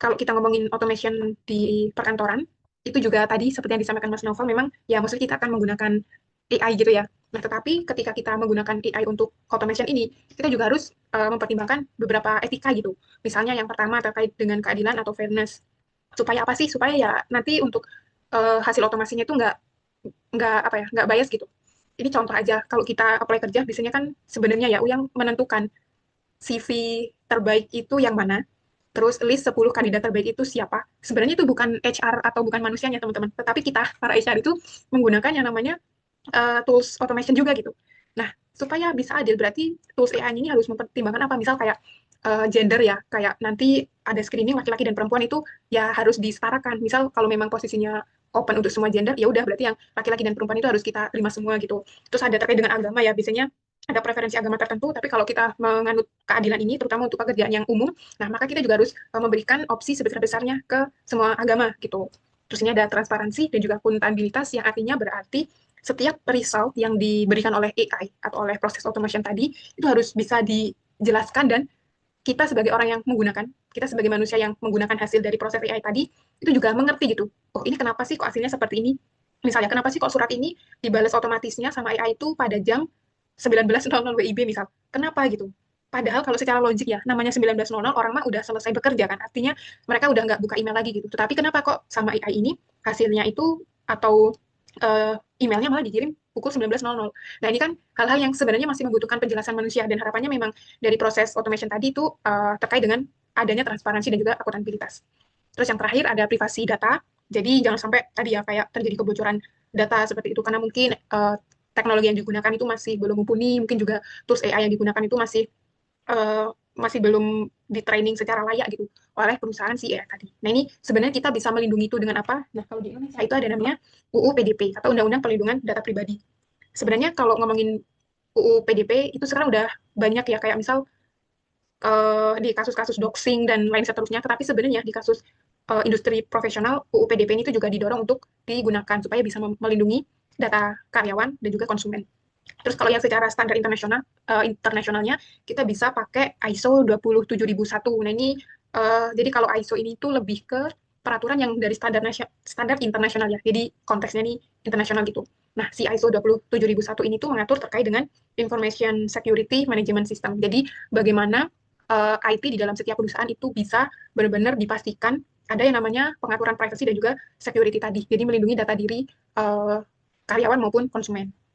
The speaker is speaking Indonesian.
kalau kita ngomongin automation di perkantoran, itu juga tadi seperti yang disampaikan Mas Novel, memang ya maksudnya kita akan menggunakan AI gitu ya. Nah, tetapi ketika kita menggunakan AI untuk automation ini, kita juga harus mempertimbangkan beberapa etika gitu. Misalnya yang pertama terkait dengan keadilan atau fairness. Supaya apa sih? Supaya ya nanti untuk hasil otomasinya itu nggak apa ya, nggak bias gitu. Ini contoh aja, kalau kita apply kerja, biasanya kan sebenarnya ya yang menentukan CV terbaik itu yang mana, terus list 10 kandidat terbaik itu siapa. Sebenarnya itu bukan HR atau bukan manusianya, teman-teman. Tetapi kita, para HR itu, menggunakan yang namanya tools automation juga gitu. Nah, supaya bisa adil, berarti tools AI ini harus mempertimbangkan apa? Misal kayak gender ya, kayak nanti ada screening laki-laki dan perempuan itu ya harus disetarakan. Misal kalau memang posisinya open untuk semua gender, ya udah berarti yang laki-laki dan perempuan itu harus kita terima semua gitu. Terus ada terkait dengan agama ya, biasanya ada preferensi agama tertentu, tapi kalau kita menganut keadilan ini, terutama untuk pekerjaan yang umum, nah maka kita juga harus memberikan opsi sebesar-besarnya ke semua agama gitu. Terus ini ada transparansi dan juga akuntabilitas yang artinya berarti setiap result yang diberikan oleh AI atau oleh proses automation tadi itu harus bisa dijelaskan dan kita sebagai orang yang menggunakan, kita sebagai manusia yang menggunakan hasil dari proses AI tadi, itu juga mengerti gitu. Oh, ini kenapa sih kok hasilnya seperti ini? Misalnya, kenapa sih kok surat ini dibalas otomatisnya sama AI itu pada jam 19.00 WIB misal? Kenapa gitu? Padahal kalau secara logik ya, namanya 19.00 orang mah udah selesai bekerja kan. Artinya mereka udah nggak buka email lagi gitu. Tetapi kenapa kok sama AI ini hasilnya itu atau emailnya malah dikirim pukul 19.00. Nah ini kan hal-hal yang sebenarnya masih membutuhkan penjelasan manusia dan harapannya memang dari proses automation tadi itu terkait dengan adanya transparansi dan juga akuntabilitas. Terus yang terakhir ada privasi data. Jadi jangan sampai tadi ya kayak terjadi kebocoran data seperti itu karena mungkin teknologi yang digunakan itu masih belum mumpuni, mungkin juga tools AI yang digunakan itu eh, masih belum di training secara layak gitu oleh perusahaan si AI tadi. Nah ini sebenarnya kita bisa melindungi itu dengan apa? Nah kalau di Indonesia itu ada namanya UU PDP atau Undang-Undang Perlindungan Data Pribadi. Sebenarnya kalau ngomongin UU PDP itu sekarang udah banyak ya kayak misal di kasus-kasus doxing dan lain seterusnya. Tetapi sebenarnya di kasus industri profesional, UU PDP ini itu juga didorong untuk digunakan supaya bisa melindungi data karyawan dan juga konsumen. Terus kalau yang secara standar internasionalnya, kita bisa pakai ISO 27001. Nah ini, jadi kalau ISO ini tuh lebih ke peraturan yang dari standar internasional ya. Jadi konteksnya ini internasional gitu. Nah, si ISO 27001 ini tuh mengatur terkait dengan Information Security Management System. Jadi bagaimana IT di dalam setiap perusahaan itu bisa benar-benar dipastikan ada yang namanya pengaturan privasi dan juga security tadi. Jadi melindungi data diri karyawan maupun konsumen.